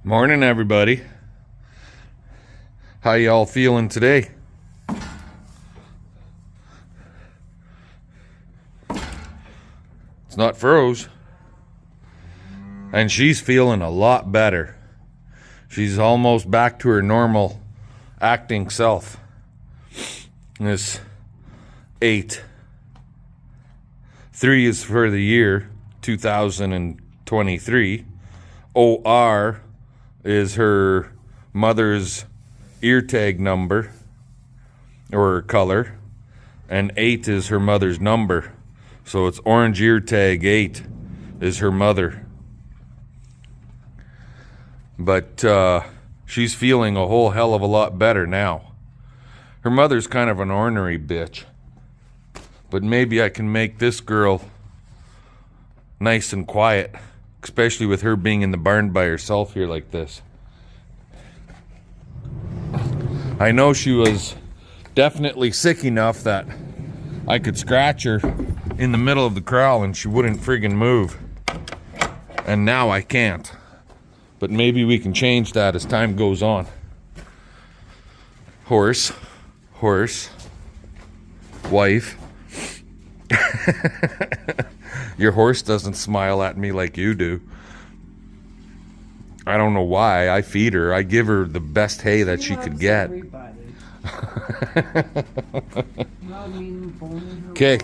Morning, everybody. How y'all feeling today? It's not froze. And she's feeling a lot better. She's almost back to her normal acting self. This 8. 3 is for the year 2023. OR is her mother's ear tag number or color, and 8 is her mother's number. So it's orange ear tag 8 is her mother. But she's feeling a whole hell of a lot better now. Her mother's kind of an ornery bitch, but maybe I can make this girl nice and quiet, especially with her being in the barn by herself here like this. I know she was definitely sick enough that I could scratch her in the middle of the corral and she wouldn't friggin' move. And now I can't. But maybe we can change that as time goes on. Horse, wife. Your horse doesn't smile at me like you do. I don't know why. I feed her. I give her the best hay that she could get. Okay.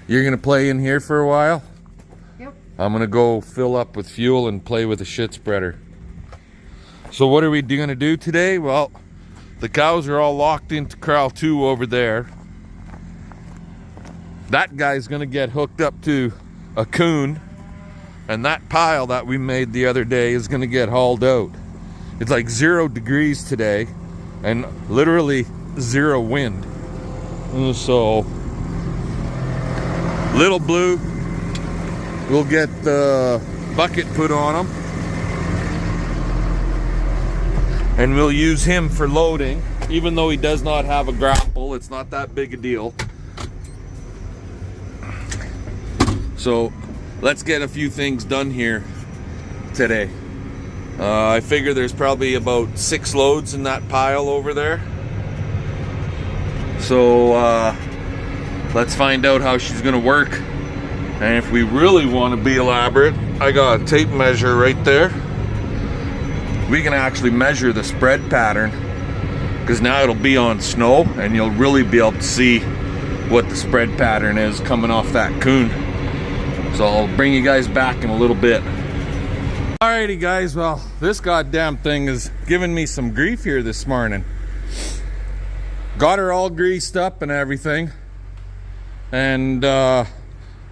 You're going to play in here for a while? Yep. I'm going to go fill up with fuel and play with a shit spreader. So what are we going to do today? Well, the cows are all locked into corral 2 over there. That guy's going to get hooked up to a coon, and that pile that we made the other day is going to get hauled out. It's like 0 degrees today and literally 0 wind. So Little Blue will get the bucket put on him, and we'll use him for loading. Even though he does not have a grapple, it's not that big a deal. So let's get a few things done here today. I figure there's probably about 6 loads in that pile over there. So let's find out how she's gonna work. And if we really want to be elaborate, I got a tape measure right there. We can actually measure the spread pattern, because now it'll be on snow and you'll really be able to see what the spread pattern is coming off that coon. So I'll bring you guys back in a little bit. Alrighty guys, well, this goddamn thing is giving me some grief here this morning. Got her all greased up and everything, and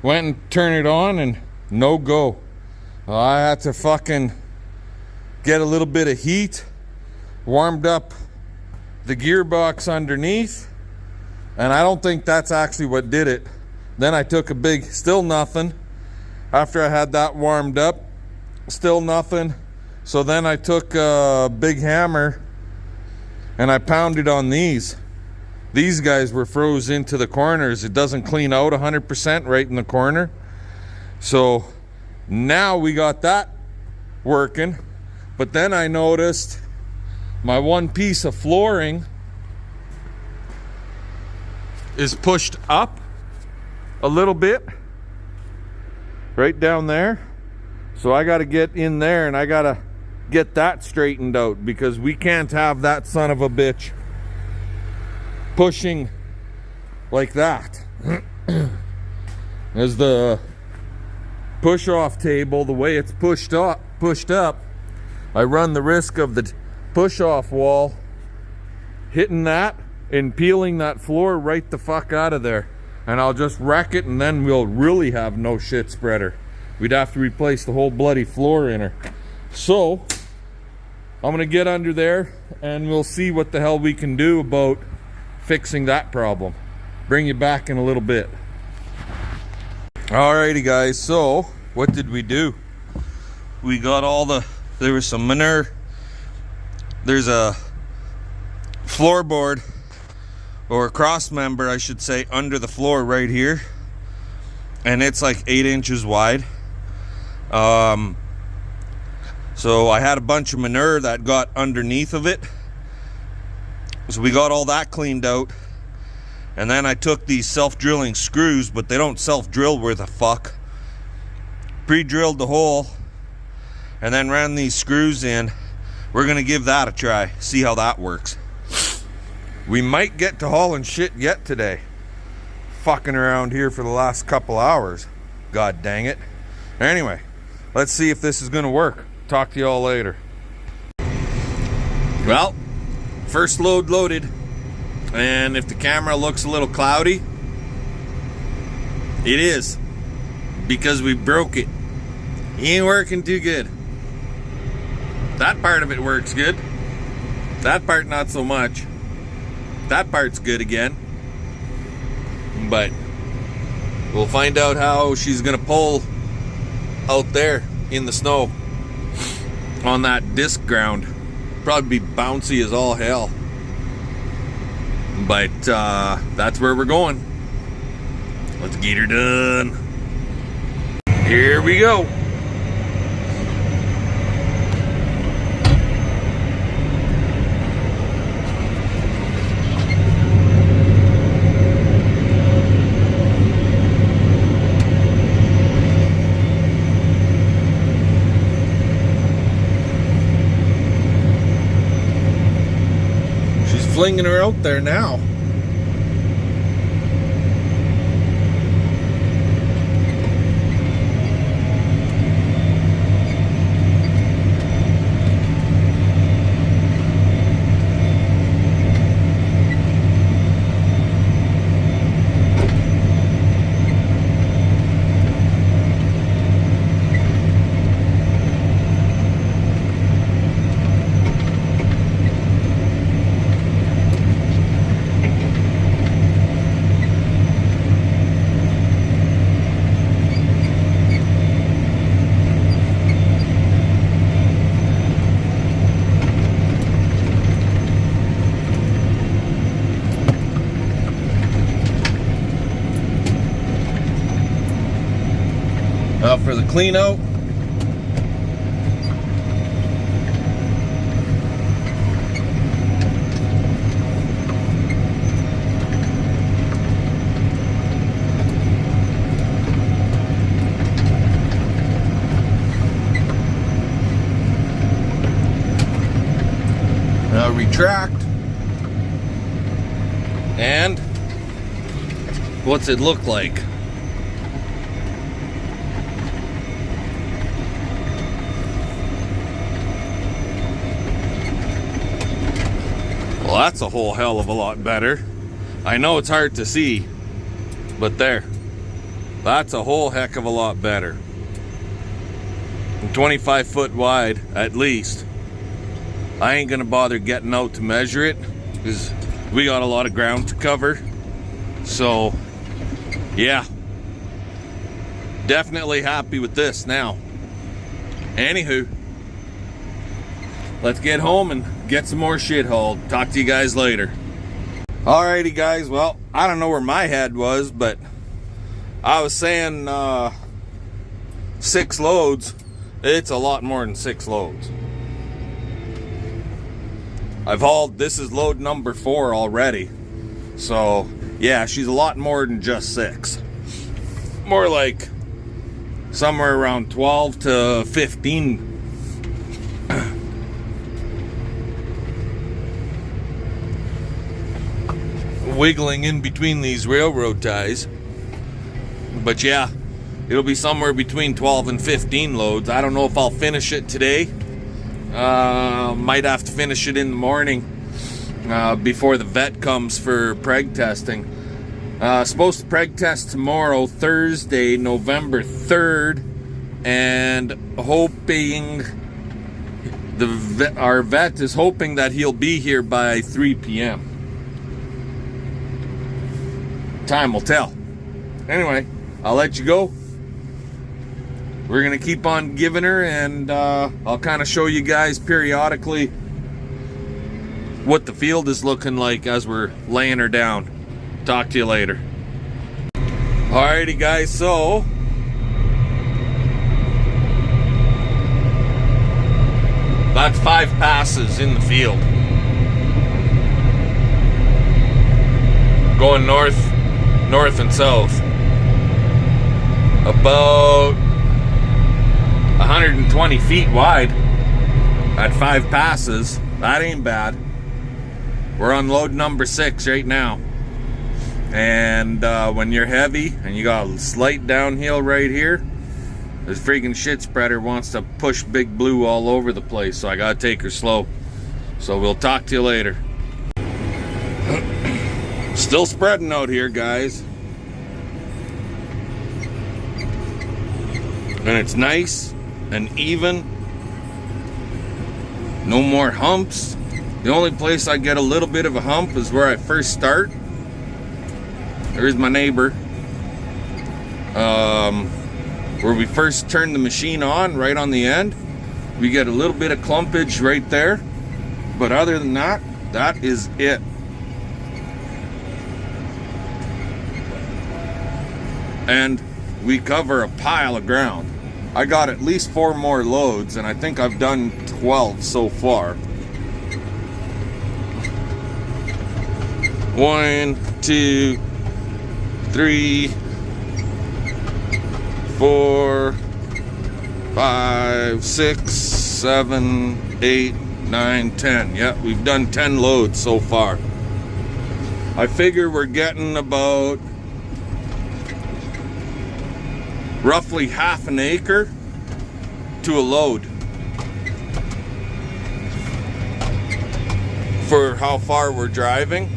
went and turned it on and no go. I had to fucking get a little bit of heat, warmed up the gearbox underneath, and I don't think that's actually what did it. Then I took a big, still nothing. After I had that warmed up, still nothing. So then I took a big hammer and I pounded on these. These guys were froze into the corners. It doesn't clean out 100% right in the corner. So now we got that working. But then I noticed my one piece of flooring is pushed up a little bit. Right down there. So I got to get in there and I got to get that straightened out, because we can't have that son of a bitch pushing like that. As the push off table, the way it's pushed up, I run the risk of the push off wall hitting that and peeling that floor right the fuck out of there. And I'll just wreck it, and then we'll really have no shit spreader. We'd have to replace the whole bloody floor in her. So I'm gonna get under there and we'll see what the hell we can do about fixing that problem. Bring you back in a little bit. Alrighty guys, so what did we do? We got there was some manure. There's a floorboard, or a cross member I should say, under the floor right here, and it's like 8 inches wide. So I had a bunch of manure that got underneath of it. So we got all that cleaned out. And then I took these self-drilling screws, but they don't self-drill worth a fuck. Pre-drilled the hole and then ran these screws in. We're gonna give that a try, see how that works. We might get to hauling shit yet today. Fucking around here for the last couple hours. God dang it. Anyway, let's see if this is gonna work. Talk to y'all later. Well, first load loaded. And if the camera looks a little cloudy, it is. Because we broke it. It ain't working too good. That part of it works good. That part not so much. That part's good again. But we'll find out how she's gonna pull out there in the snow on that disc ground. Probably be bouncy as all hell. But that's where we're going. Let's get her done. Here we go. Flinging her out there now. For the clean out. Now retract. And what's it look like? Well, that's a whole hell of a lot better. I know it's hard to see, but there. That's a whole heck of a lot better. 25 foot wide, at least. I ain't gonna bother getting out to measure it, because we got a lot of ground to cover. So, yeah. Definitely happy with this now. Anywho, let's get home and get some more shit hauled. Talk to you guys later. Alrighty guys, well, I don't know where my head was, but I was saying 6 loads. It's a lot more than 6 loads. I've hauled, this is load number 4 already. So yeah, she's a lot more than just 6. More like somewhere around 12 to 15 wiggling in between these railroad ties. But yeah, it'll be somewhere between 12 and 15 loads. I don't know if I'll finish it today. Might have to finish it in the morning before the vet comes for preg testing. Supposed to preg test tomorrow, Thursday, November 3rd, and hoping our vet is hoping that he'll be here by 3 p.m. Time will tell. Anyway, I'll let you go. We're gonna keep on giving her, and I'll kind of show you guys periodically what the field is looking like as we're laying her down. Talk to you later. Alrighty guys, so That's 5 passes in the field. Going north and south. About 120 feet wide at 5 passes. That ain't bad. We're on load number 6 right now. And when you're heavy and you got a slight downhill right here, this freaking shit spreader wants to push Big Blue all over the place, so I gotta take her slow. So we'll talk to you later. Still spreading out here, guys. And it's nice and even. No more humps. The only place I get a little bit of a hump is where I first start. There's my neighbor. Where we first turn the machine on, right on the end, we get a little bit of clumpage right there. But other than that, that is it. And we cover a pile of ground. I got at least 4 more loads, and I think I've done 12 so far. 1, 2, 3, 4, 5, 6, 7, 8, 9, 10. Yeah, we've done 10 loads so far. I figure we're getting about roughly half an acre to a load for how far we're driving.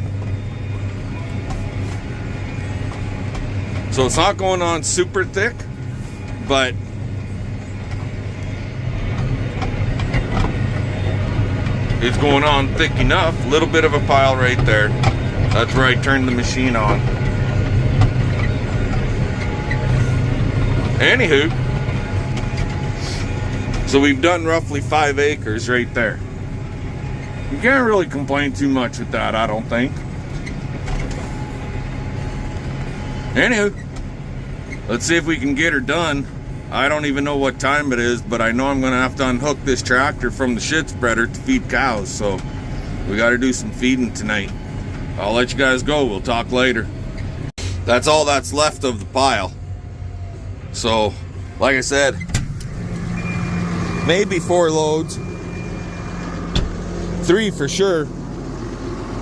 So it's not going on super thick, but it's going on thick enough. A little bit of a pile right there. That's where I turned the machine on. Anywho, so we've done roughly 5 acres right there. You can't really complain too much with that, I don't think. Anywho, let's see if we can get her done. I don't even know what time it is, but I know I'm gonna have to unhook this tractor from the shit spreader to feed cows, so we gotta do some feeding tonight. I'll let you guys go, we'll talk later. That's all that's left of the pile. So, like I said, maybe 4 loads. 3 for sure.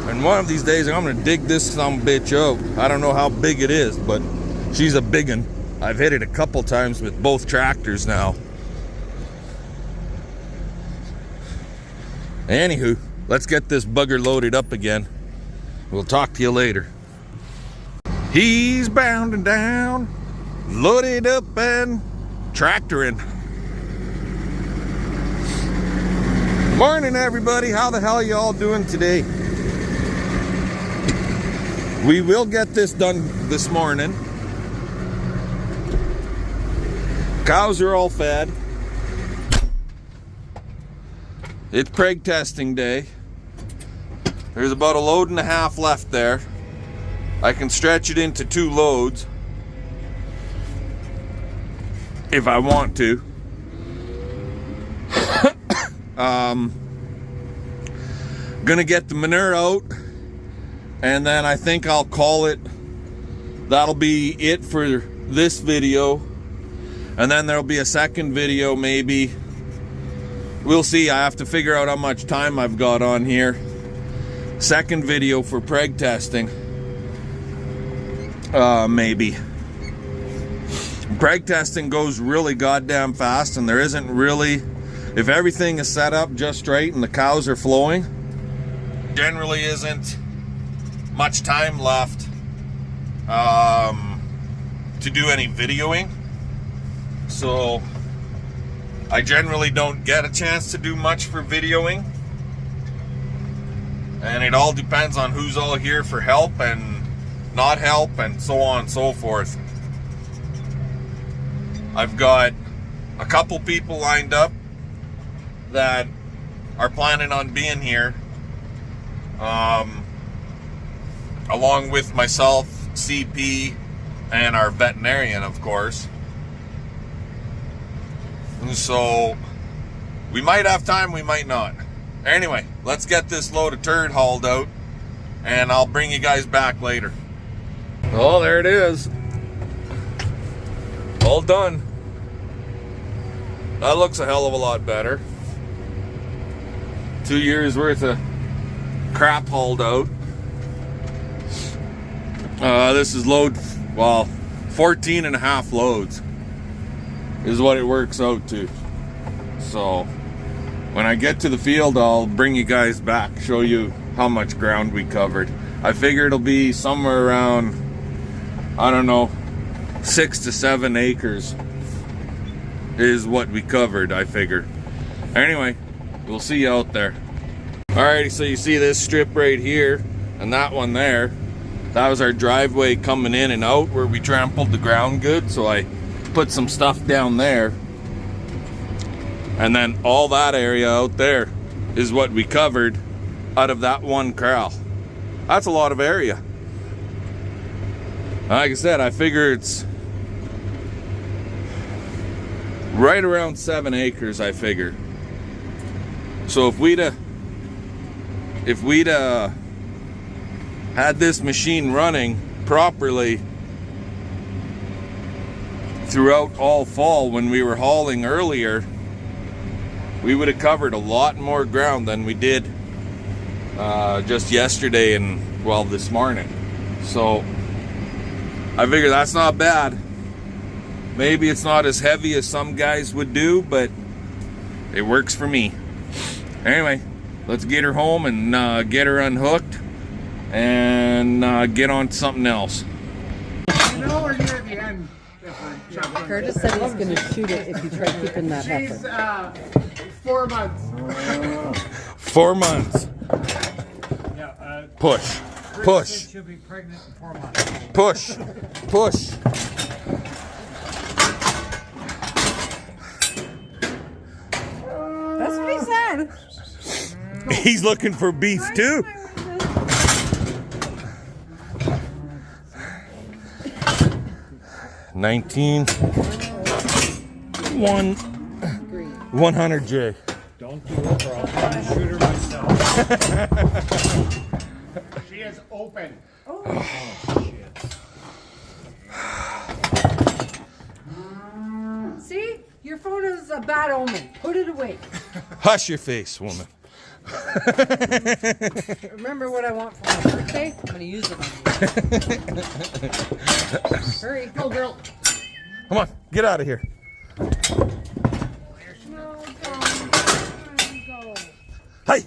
And one of these days I'm gonna dig this some bitch out. I don't know how big it is, but she's a big one. I've hit it a couple times with both tractors now. Anywho, let's get this bugger loaded up again. We'll talk to you later. He's bounding down, loaded up and tractoring. Morning, everybody. How the hell are you all doing today? We will get this done this morning. Cows are all fed. It's preg testing day. There's about a load and a half left there. I can stretch it into 2 loads if I want to. Gonna get the manure out, and then I think I'll call it. That'll be it for this video, and then there'll be a second video maybe. We'll see. I have to figure out how much time I've got on here. Second video for preg testing. Maybe. Preg testing goes really goddamn fast, and there isn't really, if everything is set up just right and the cows are flowing, generally isn't much time left to do any videoing. So I generally don't get a chance to do much for videoing, and it all depends on who's all here for help and not help and so on and so forth. I've got a couple people lined up that are planning on being here, along with myself, CP, and our veterinarian, of course. And so We might have time, we might not. Anyway, let's get this load of turd hauled out, and I'll bring you guys back later. Oh, there it is. All done. That looks a hell of a lot better. 2 years worth of crap hauled out. This is load, well, 14 and a half loads is what it works out to. So when I get to the field, I'll bring you guys back, show you how much ground we covered. I figure it'll be somewhere around, I don't know, 6 to 7 acres is what we covered, I figure. Anyway, we'll see you out there. Alrighty, so you see this strip right here and that one there. That was our driveway coming in and out where we trampled the ground good. So I put some stuff down there. And then all that area out there is what we covered out of that one corral. That's a lot of area. Like I said, I figure it's right around 7 acres, I figure. So if we'd had this machine running properly throughout all fall when we were hauling earlier, we would have covered a lot more ground than we did just yesterday and, well, this morning. So I figure that's not bad. Maybe it's not as heavy as some guys would do, but it works for me. Anyway, let's get her home and get her unhooked and get on to something else. No, we're near the end. Curtis said he's going to shoot it if you try keeping that heifer. She's 4 months. 4 months. Yeah, Push. Push. She'll be pregnant in 4 months. Push. Push. That's what he said. He's looking for beef too. $19 100J. Don't do it or I'll try to shoot her myself. She is open. Oh, shit. See? Your phone is a bad omen. Put it away. Hush your face, woman. Remember what I want for my birthday? I'm going to use it on you. Hurry. Go, girl. Come on, get out of here. No, go. Go. Hey!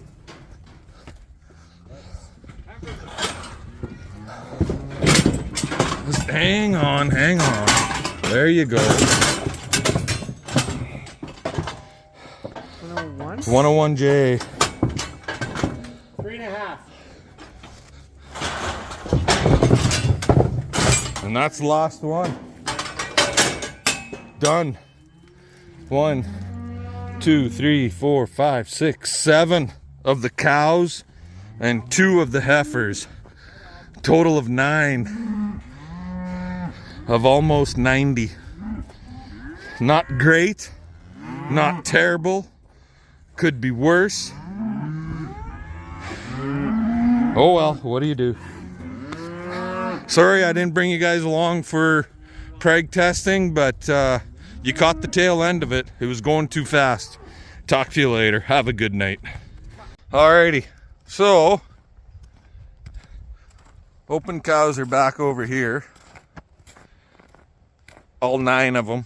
Just hang on, hang on. There you go. 101? 101J. 3.5. And that's the last one. Done. 1, 2, 3, 4, 5, 6, 7 of the cows and 2 of the heifers. Total of 9 of almost 90. Not great, not terrible, could be worse. Oh well, what do you do? Sorry I didn't bring you guys along for preg testing, but you caught the tail end of it. It was going too fast. Talk to you later. Have a good night. Alrighty, so open cows are back over here. All 9 of them.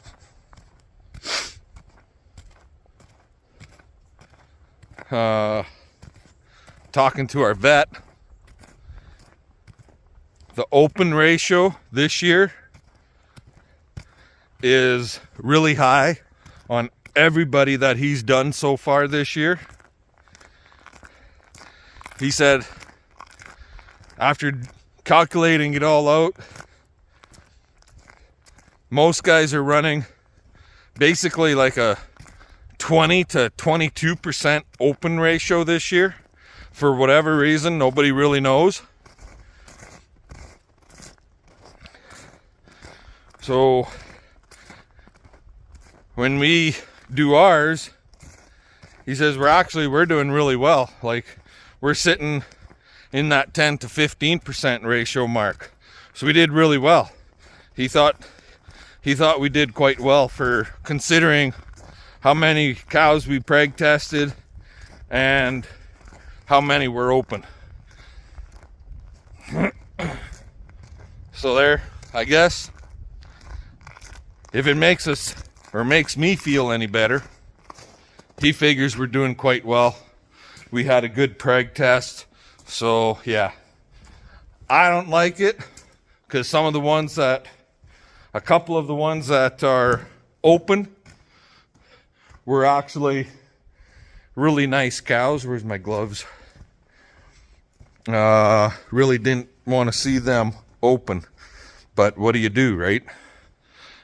Talking to our vet. The open ratio this year is really high on everybody that he's done so far this year. He said after calculating it all out, most guys are running basically like a 20 to 22% open ratio this year. For whatever reason, nobody really knows. So when we do ours, he says, we're doing really well. Like, we're sitting in that 10 to 15% ratio mark. So we did really well. He thought we did quite well for considering how many cows we preg tested and how many were open. So there, I guess, if it makes us, or makes me feel any better, he figures we're doing quite well. We had a good preg test. So yeah, I don't like it because a couple of the ones that are open were actually really nice cows. Where's my gloves? Really didn't want to see them open, but what do you do, right?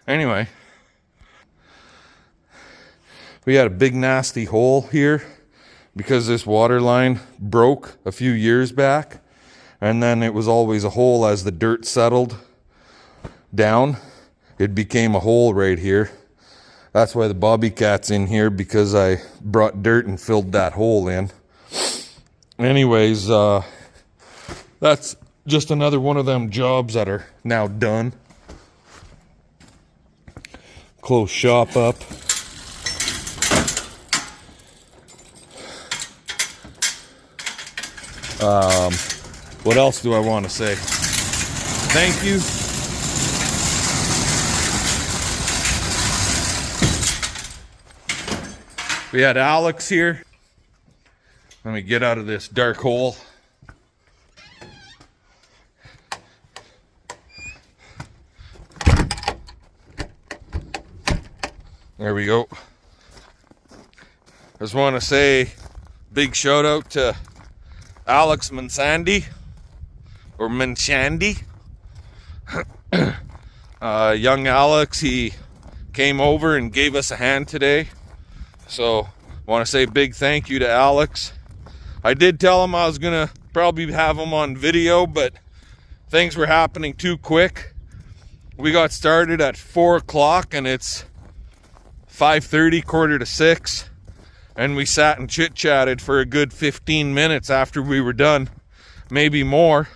Anyway, we had a big nasty hole here because this water line broke a few years back, and then it was always a hole. As the dirt settled down, it became a hole right here. That's why the bobby cat's in here, because I brought dirt and filled that hole in. Anyways, that's just another one of them jobs that are now done. Close shop up. What else do I want to say? Thank you. We had Alex here. Let me get out of this dark hole. There we go. Just want to say big shout out to Alex Mansandi, or Manshandy. Young Alex, he came over and gave us a hand today. So want to say big thank you to Alex. I did tell him I was gonna probably have him on video, but things were happening too quick. We got started at 4 o'clock and it's 5:30, 5:45, and we sat and chit-chatted for a good 15 minutes after we were done, maybe more.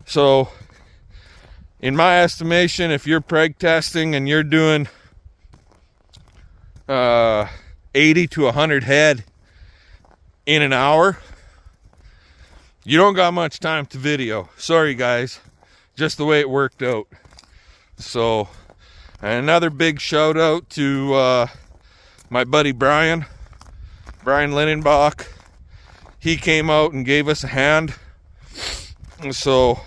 So in my estimation, if you're preg testing and you're doing 80 to 100 head in an hour, you don't got much time to video. Sorry guys, just the way it worked out. So, and another big shout out to my buddy Brian Lindenbach. He came out and gave us a hand. So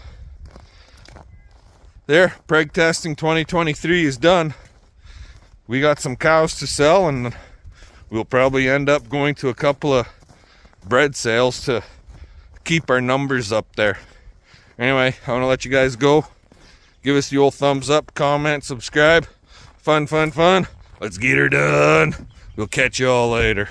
there, preg testing 2023 is done. We got some cows to sell, and we'll probably end up going to a couple of bread sales to keep our numbers up there. Anyway, I want to let you guys go. Give us the old thumbs up, comment, subscribe. Fun. Let's get her done. We'll catch you all later.